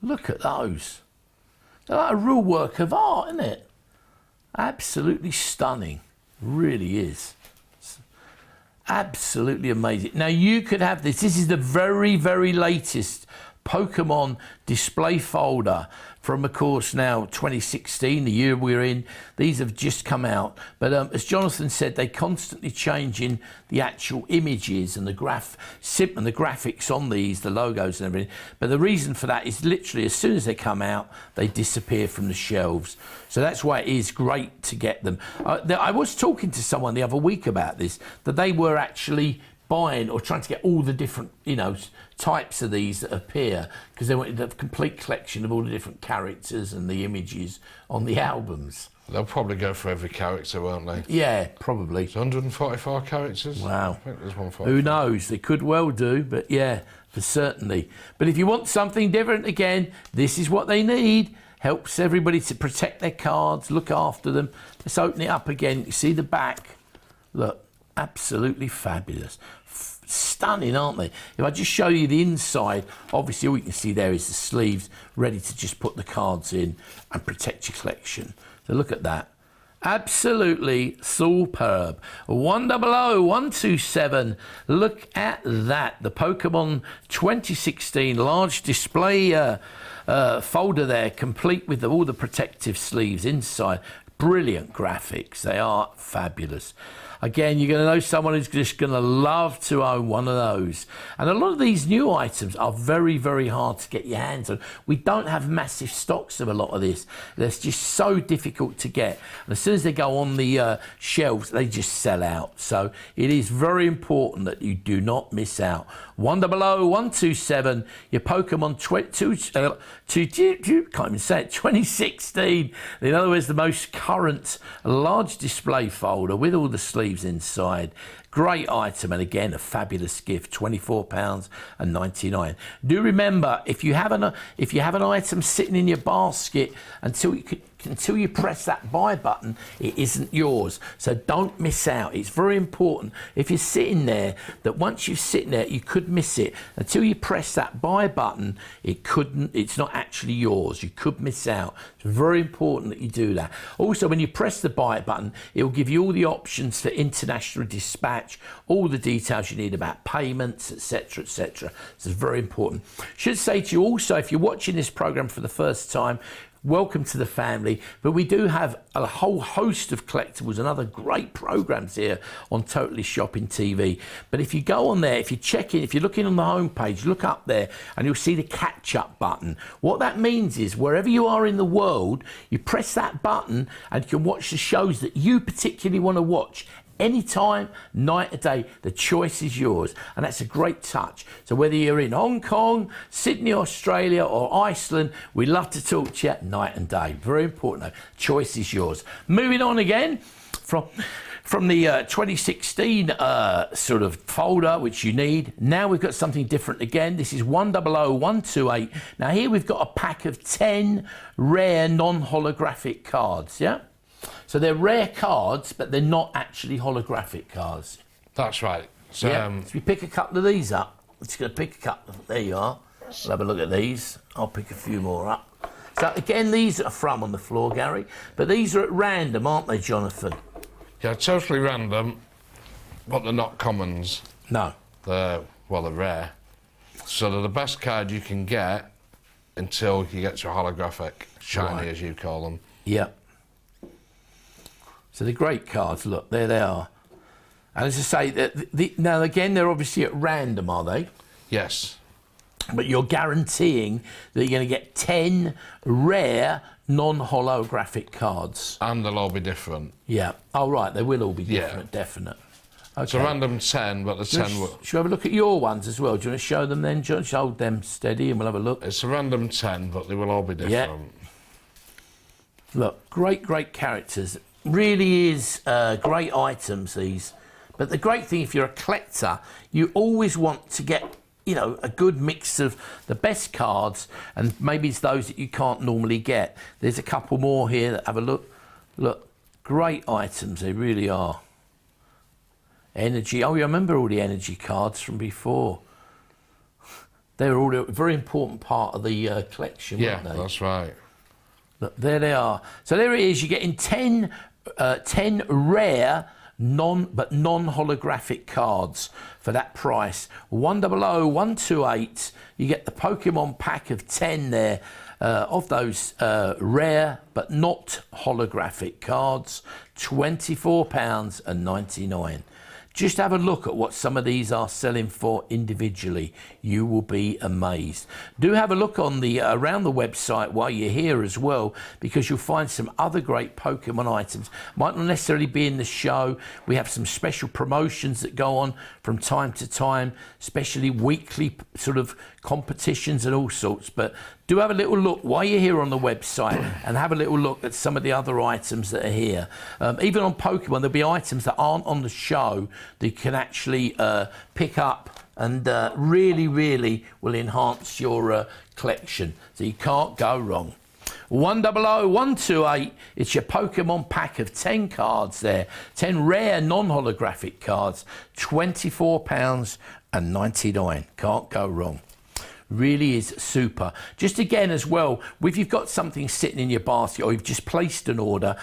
[SPEAKER 1] Look at those. They're like a real work of art, isn't it? Absolutely stunning. Really is. Absolutely amazing. Now you could have this. This is the very, very latest Pokemon display folder from, of course, now 2016, the year we're in. These have just come out. But as Jonathan said, they constantly changing the actual images and the graphics on these, the logos and everything. But the reason for that is literally as soon as they come out, they disappear from the shelves. So that's why it is great to get them. I was talking to someone the other week about this, that they were actually buying or trying to get all the different, types of these that appear, because they wanted a complete collection of all the different characters and the images on the albums.
[SPEAKER 2] They'll probably go for every character, won't they?
[SPEAKER 1] Yeah, probably.
[SPEAKER 2] It's 144 characters.
[SPEAKER 1] Wow.
[SPEAKER 2] I think there's 144.
[SPEAKER 1] Who knows? They could well do, but yeah, for certainly. But if you want something different, again, this is what they need. Helps everybody to protect their cards, look after them. Let's open it up again. You see the back? Look, absolutely fabulous. Stunning, aren't they? If I just show you the inside, obviously all you can see there is the sleeves, ready to just put the cards in and protect your collection. So look at that. Absolutely superb. 100127. Look at that. The Pokemon 2016 large display folder there, complete with all the protective sleeves inside. Brilliant graphics. They are fabulous. Again, you're going to know someone who's just going to love to own one of those. And a lot of these new items are very, very hard to get your hands on. We don't have massive stocks of a lot of this. It's just so difficult to get. And as soon as they go on the shelves, they just sell out. So it is very important that you do not miss out. 100127, your Pokemon 2016. In other words, the most current large display folder with all the sleeves inside. Great item, and again a fabulous gift. £24.99. Do remember, if you have an item sitting in your basket until you press that buy button, it isn't yours. So don't miss out. It's very important. If you're sitting there, that once you're sitting there, you could miss it. Until you press that buy button, it's not actually yours. You could miss out. It's very important that you do that. Also, when you press the buy button, it will give you all the options for international dispatch, all the details you need about payments, etc., etc. So it's very important. Should say to you also, if you're watching this program for the first time, welcome to the family. But we do have a whole host of collectibles and other great programs here on Totally Shopping TV. But if you go on there, if you're looking on the homepage, look up there and you'll see the catch-up button. What that means is wherever you are in the world, you press that button and you can watch the shows that you particularly want to watch. Anytime, night or day, the choice is yours. And that's a great touch. So whether you're in Hong Kong, Sydney, Australia or Iceland, we love to talk to you night and day. Very important though. Choice is yours. Moving on again from the 2016 sort of folder, which you need. Now we've got something different again. This is 100128. Now here we've got a pack of 10 rare non-holographic cards, yeah? So they're rare cards, but they're not actually holographic cards.
[SPEAKER 2] That's right. So,
[SPEAKER 1] yeah. So we pick a couple of these up. We're just going to pick a couple. There you are. We'll have a look at these. I'll pick a few more up. So again, these are from on the floor, Gary. But these are at random, aren't they, Jonathan?
[SPEAKER 2] Yeah, totally random, but they're not commons.
[SPEAKER 1] No.
[SPEAKER 2] They're rare. So they're the best card you can get until you get to a holographic, shiny, right, as you call them.
[SPEAKER 1] Yeah. So they're great cards. Look, there they are. And as I say, now again, they're obviously at random, are they?
[SPEAKER 2] Yes.
[SPEAKER 1] But you're guaranteeing that you're going to get 10 rare non-holographic cards.
[SPEAKER 2] And they'll all be different.
[SPEAKER 1] Yeah. Oh, right. They will all be different, yeah. Definite. Okay.
[SPEAKER 2] It's a random 10, but the 10 will...
[SPEAKER 1] Should we have a look at your ones as well? Do you want to show them then, John? Just hold them steady and we'll have a look.
[SPEAKER 2] It's a random 10, but they will all be different.
[SPEAKER 1] Yeah. Look, great, great characters. Really is great items, these. But the great thing, if you're a collector, you always want to get you know, a good mix of the best cards, and maybe it's those that you can't normally get. There's a couple more here that have a look. Look, great items, they really are. Energy, oh, you remember all the energy cards from before. They were all a very important part of the collection, weren't they?
[SPEAKER 2] Yeah, that's right.
[SPEAKER 1] Look, there they are. So there it is, you're getting 10 rare non-holographic cards for that price. 100, 128, you get the Pokemon pack of 10 there of those rare but not holographic cards, £24.99. Just have a look at what some of these are selling for individually. You will be amazed. Do have a look on the around the website while you're here as well, because you'll find some other great Pokemon items. Might not necessarily be in the show. We have some special promotions that go on from time to time, especially weekly sort of competitions and all sorts. But do have a little look while you're here on the website and have a little look at some of the other items that are here. Even on Pokemon, there'll be items that aren't on the show that you can actually pick up and really will enhance your collection. So you can't go wrong. 100, 128, it's your Pokemon pack of 10 cards there. 10 rare non-holographic cards, £24.99. Can't go wrong. Really is super. Just again as well, if you've got something sitting in your basket or you've just placed an order,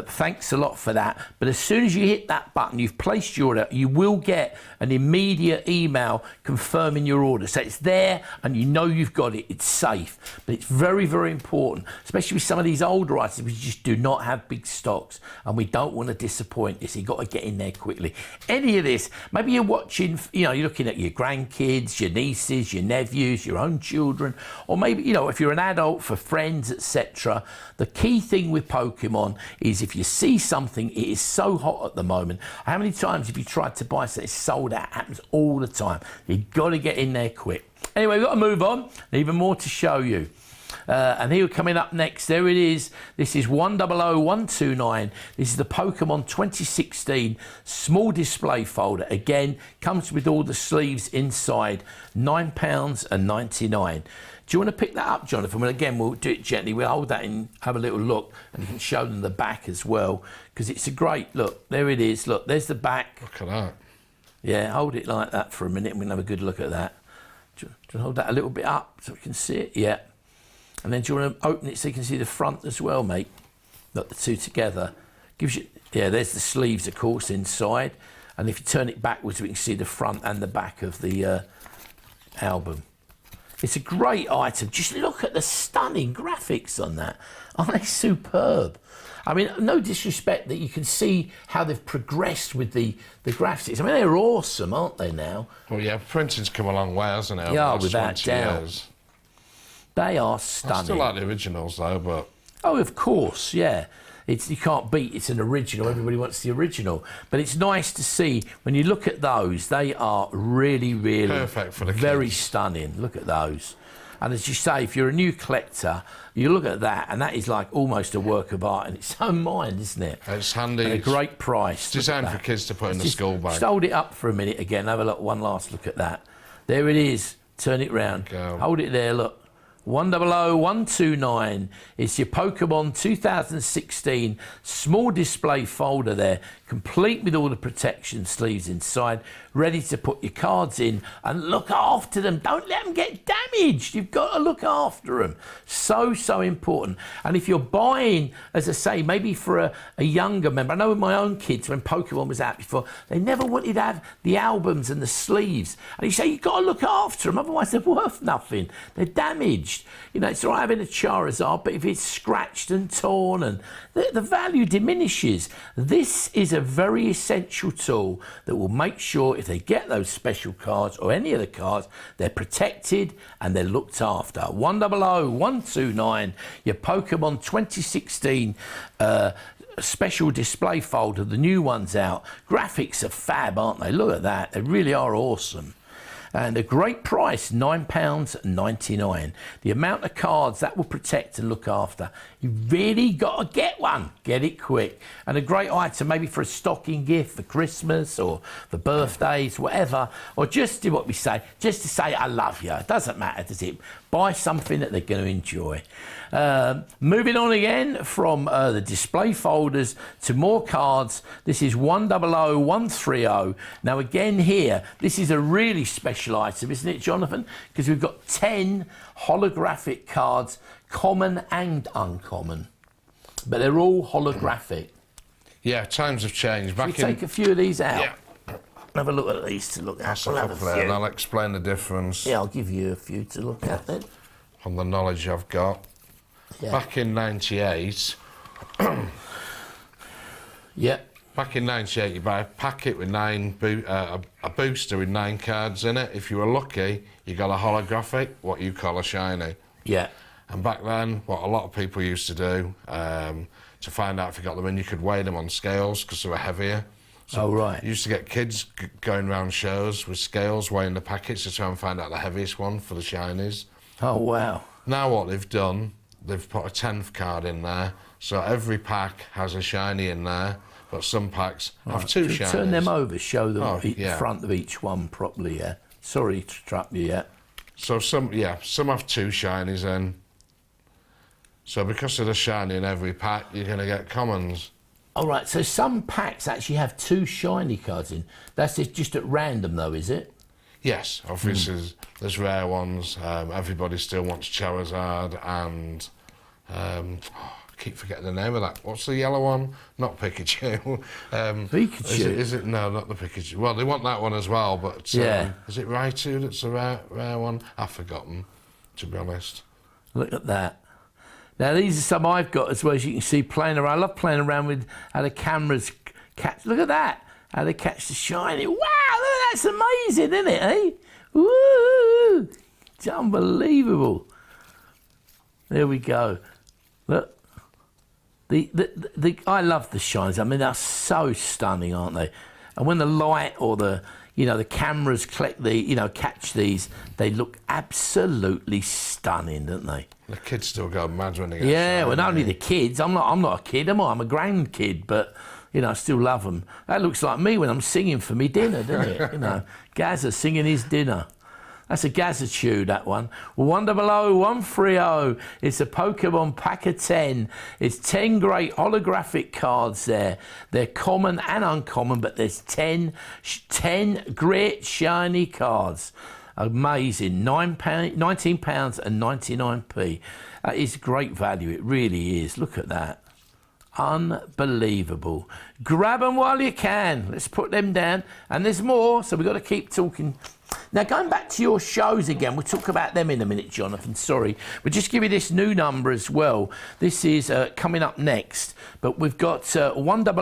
[SPEAKER 1] thanks a lot for that. But as soon as you hit that button, you've placed your order, you will get an immediate email confirming your order. So it's there and you know you've got it, it's safe. But it's very important, especially with some of these older items, we just do not have big stocks and we don't want to disappoint you, so you've got to get in there quickly. Any of this, maybe you're watching, you know, you're looking at your grandkids, your nieces, your nephews, your own children, or maybe, you know, if you're an adult, for friends, etc. The key thing with Pokemon is if you see something, it is so hot at the moment. How many times have you tried to buy something, it's sold out? It happens all the time. You've got to get in there quick. Anyway, we've got to move on. Even more to show you. And here coming up next, there it is. This is 100, 129. This is the Pokemon 2016 small display folder. Again, comes with all the sleeves inside, £9.99. Do you want to pick that up, Jonathan? Well, again, we'll do it gently. We'll hold that and have a little look, and you can show them the back as well, because it's a great look. There it is. Look, there's the back.
[SPEAKER 2] Look at that.
[SPEAKER 1] Yeah, hold it like that for a minute, and we can have a good look at that. Do you hold that a little bit up so we can see it? Yeah. And then do you want to open it so you can see the front as well, mate? Look, the two together. Gives you, yeah, there's the sleeves, of course, inside. And if you turn it backwards, we can see the front and the back of the album. It's a great item. Just look at the stunning graphics on that. Aren't they superb? I mean, no disrespect that you can see how they've progressed with the graphics. I mean, they're awesome, aren't they now?
[SPEAKER 2] Well, yeah, printing's come a long way, hasn't it?
[SPEAKER 1] Yeah, without doubt. They are stunning.
[SPEAKER 2] I still like the originals though, but...
[SPEAKER 1] Oh, of course, yeah. You can't beat it's an original. Everybody wants the original. But it's nice to see, when you look at those, they are really
[SPEAKER 2] perfect for the
[SPEAKER 1] very
[SPEAKER 2] kids. Stunning.
[SPEAKER 1] Look at those. And as you say, if you're a new collector, you look at that, and that is like almost a work of art in its own mind, isn't it?
[SPEAKER 2] It's handy.
[SPEAKER 1] And a great price.
[SPEAKER 2] Designed for kids to put in the school bag.
[SPEAKER 1] Just hold it up for a minute again. Have a look, one last look at that. There it is. Turn it round.
[SPEAKER 2] Go.
[SPEAKER 1] Hold it there, look. 100, 129. It's your Pokemon 2016 small display folder there, complete with all the protection sleeves inside, ready to put your cards in and look after them. Don't let them get damaged. You've got to look after them. So important. And if you're buying, as I say, maybe for a younger member, I know with my own kids, when Pokemon was out before, they never wanted to have the albums and the sleeves. And you say, you've got to look after them, otherwise they're worth nothing. They're damaged. You know, it's all right having a Charizard, but if it's scratched and torn, and the value diminishes. This is a very essential tool that will make sure if they get those special cards or any of the cards, they're protected and they're looked after. 100, 129, your Pokemon 2016 special display folder, the new one's out. Graphics are fab, aren't they? Look at that. They really are awesome. And a great price, £9.99. The amount of cards that will protect and look after. You really got to get one. Get it quick. And a great item maybe for a stocking gift for Christmas or for birthdays, whatever. Or just do what we say, just to say I love you. It doesn't matter, does it? Buy something that they're going to enjoy. Moving on again from the display folders to more cards. This is 100, 130. Now again here, this is a really special item, isn't it, Jonathan? Because we've got 10 holographic cards, common and uncommon. But they're all holographic.
[SPEAKER 2] Yeah, times have changed. Back
[SPEAKER 1] Take a few of these out.
[SPEAKER 2] Yeah.
[SPEAKER 1] Have a look at these to look at.
[SPEAKER 2] That's a couple there, and I'll explain the difference.
[SPEAKER 1] Yeah, I'll give you a few to look at then.
[SPEAKER 2] On the knowledge I've got.
[SPEAKER 1] Yeah.
[SPEAKER 2] Back in 98...
[SPEAKER 1] Yeah.
[SPEAKER 2] Back in 98, you buy a packet with a booster with 9 cards in it. If you were lucky, you got a holographic, what you call a shiny.
[SPEAKER 1] Yeah.
[SPEAKER 2] And back then, what a lot of people used to do, to find out if you got them in, you could weigh them on scales because they were heavier. So
[SPEAKER 1] right.
[SPEAKER 2] You used to get kids going around shows with scales, weighing the packets to try and find out the heaviest one for the shinies.
[SPEAKER 1] Oh, wow.
[SPEAKER 2] Now what they've done, they've put a 10th card in there, so every pack has a shiny in there, but some packs have 2 shinies.
[SPEAKER 1] Turn them over, show them
[SPEAKER 2] yeah.
[SPEAKER 1] front of each one properly, yeah. Sorry to trap you, yeah.
[SPEAKER 2] So some have 2 shinies in. So because of the shiny in every pack, you're going to get commons.
[SPEAKER 1] All right, so some packs actually have 2 shiny cards in. That's just at random, though, is it?
[SPEAKER 2] Yes, obviously there's rare ones. Everybody still wants Charizard and... I keep forgetting the name of that. What's the yellow one? Not Pikachu.
[SPEAKER 1] Pikachu?
[SPEAKER 2] Is it? No, not the Pikachu. Well, they want that one as well, but...
[SPEAKER 1] yeah.
[SPEAKER 2] Is it Raichu that's a rare one? I've forgotten, to be honest.
[SPEAKER 1] Look at that. Now, these are some I've got as well, as you can see, playing around. I love playing around with how the cameras catch... Look at that, how they catch the shiny. Wow, that's amazing, isn't it, eh? Woo! It's unbelievable. There we go. Look. I love the shines. I mean, they're so stunning, aren't they? And when the light or the cameras catch these, they look absolutely stunning, don't they?
[SPEAKER 2] The kids still go mad when they get
[SPEAKER 1] Yeah, well, not only the kids. I'm not a kid, am I? I'm a grandkid, but I still love them. That looks like me when I'm singing for me dinner, doesn't it? Gazza singing his dinner. That's a Gazzitude, that one. 100, 130. It's a Pokemon pack of 10. It's 10 great holographic cards there. They're common and uncommon, but there's 10 great shiny cards. Amazing. £19 and 99p. That is great value. It really is. Look at that. Unbelievable. Grab them while you can. Let's put them down. And there's more, so we've got to keep talking. Now, going back to your shows again, we'll talk about them in a minute, Jonathan, sorry. We'll just give you this new number as well. This is coming up next, but we've got 100,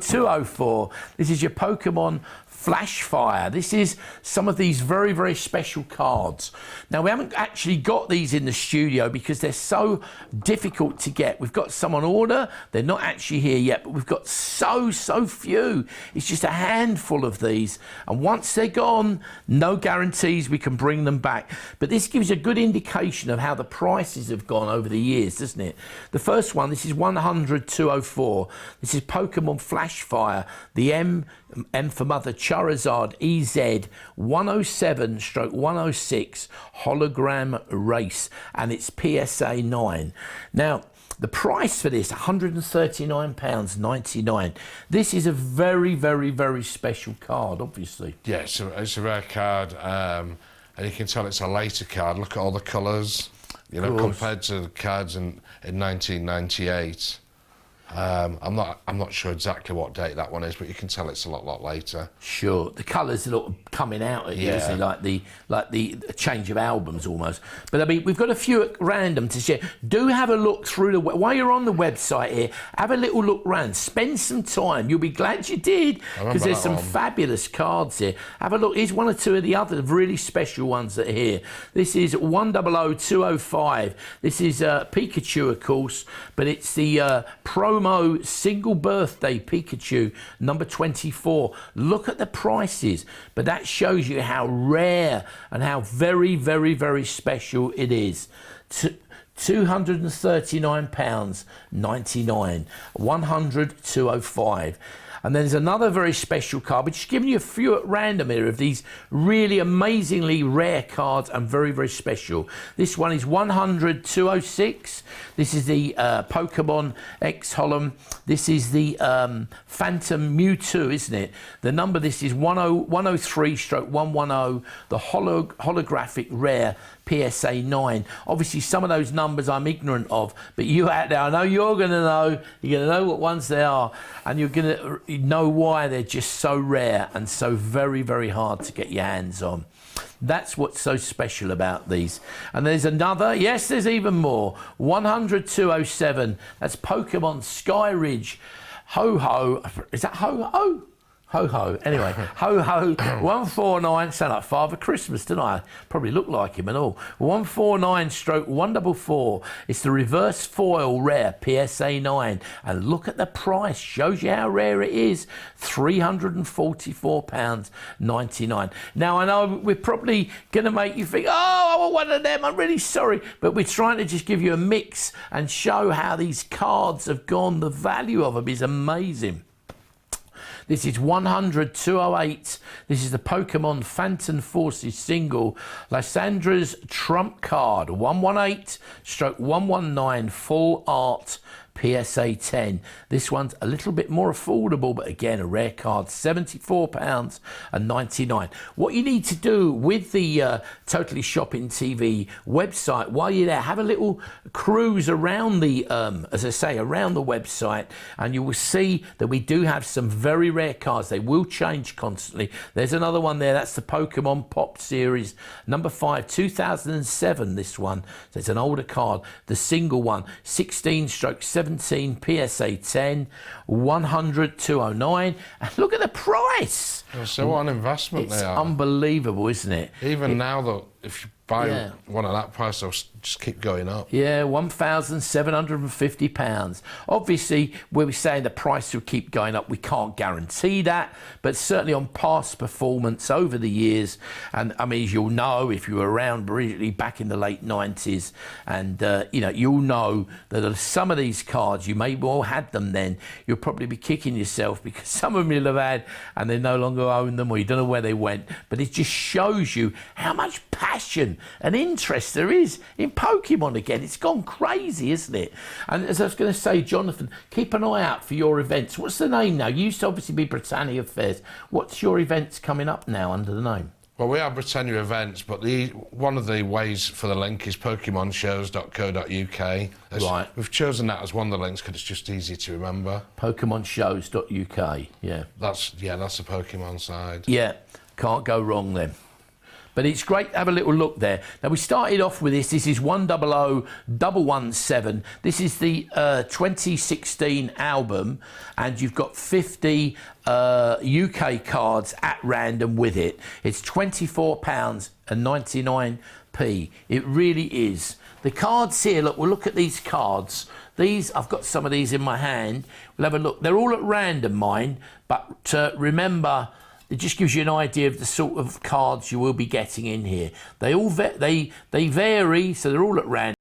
[SPEAKER 1] 204. This is your Pokemon Flash Fire. This is some of these very, very special cards. Now, we haven't actually got these in the studio because they're so difficult to get. We've got some on order. They're not actually here yet, but we've got so few. It's just a handful of these. And once they're gone, no guarantees we can bring them back. But this gives a good indication of how the prices have gone over the years, doesn't it? The first one, this is 100, 204. This is Pokemon Flash Fire. The M for Mother Charizard EZ 107/106 hologram race, and it's PSA 9. Now, the price for this, £139.99. This is a very, very, very special card, obviously.
[SPEAKER 2] Yeah, it's a rare card, and you can tell it's a later card. Look at all the colours, compared to the cards in 1998. I'm not sure exactly what date that one is, but you can tell it's a lot later. Sure,
[SPEAKER 1] the colours are coming out at you, isn't it? like the change of albums almost. But I mean, we've got a few at random to share. Do have a look through while you're on the website here. Have a little look round. Spend some time. You'll be glad you did, because there's some fabulous cards here. Have a look. Here's one or two of the other really special ones that are here. This is 100, 205. This is Pikachu, of course, but it's the Pro promo single birthday Pikachu number 24. Look at the prices, but that shows you how rare and how very, very, very special it is. £239.99, 100 205. And then there's another very special card. We're just giving you a few at random here of these really amazingly rare cards and very, very special. This one is 100 206. This is the Pokemon X Holom. This is the Phantom Mewtwo, isn't it? The number, this is 103/110, the holographic rare PSA 9. Obviously, some of those numbers I'm ignorant of, but you out there, I know you're going to know. You're going to know what ones they are, and you're going to know why they're just so rare and so very, very hard to get your hands on. That's what's so special about these. And there's another, yes, there's even more. 100 207. That's Pokemon Sky Ridge Ho-Ho. Is that Ho-Ho? Ho-Ho. Anyway, Ho-Ho 149. Sound like Father Christmas, didn't I? Probably look like him and all. 149/144. It's the reverse foil rare PSA 9. And look at the price. Shows you how rare it is. £344.99. Now, I know we're probably going to make you think, oh, I want one of them. I'm really sorry. But we're trying to just give you a mix and show how these cards have gone. The value of them is amazing. This is 100 208. This is the Pokemon Phantom Forces single. Lysandra's Trump card. 118/119 full art. PSA 10. This one's a little bit more affordable, but again, a rare card, £74.99. What you need to do with the Totally Shopping TV website, while you're there, have a little cruise around the, as I say, around the website, and you will see that we do have some very rare cards. They will change constantly. There's another one there. That's the Pokemon Pop Series, number 5, 2007, this one. So it's an older card. The single one, 16/17. PSA 10, 100 209. And look at the price.
[SPEAKER 2] So what an investment they are.
[SPEAKER 1] It's unbelievable, isn't it?
[SPEAKER 2] Even now, though, if you buy one at that price, they'll just keep going up.
[SPEAKER 1] Yeah, £1,750. Obviously, when we're saying the price will keep going up, we can't guarantee that, but certainly on past performance over the years, and I mean, as you'll know, if you were around really back in the late 90s, and you know, you'll know that some of these cards, you may well had them then, you'll probably be kicking yourself because some of them you'll have had and they no longer own them, or you don't know where they went. But it just shows you how much passion and interest there is in Pokemon again. It's gone crazy, isn't it? And as I was going to say, Jonathan, keep an eye out for your events. What's the name now? You used to obviously be Britannia Fairs. What's your events coming up now under the name?
[SPEAKER 2] Well, we have Britannia events, but one of the ways for the link is pokemonshows.co.uk.
[SPEAKER 1] Right.
[SPEAKER 2] We've chosen that as one of the links because it's just easy to remember.
[SPEAKER 1] Pokemonshows.uk, yeah. That's
[SPEAKER 2] the Pokemon side.
[SPEAKER 1] Yeah, can't go wrong then. But it's great to have a little look there. Now, we started off with this. This is 100117. This is the 2016 album, and you've got 50 UK cards at random with it. It's £24.99. It really is. The cards here, look, we'll look at these cards. These, I've got some of these in my hand. We'll have a look. They're all at random, mine, but remember, it just gives you an idea of the sort of cards you will be getting in here. They all they vary, so they're all at random.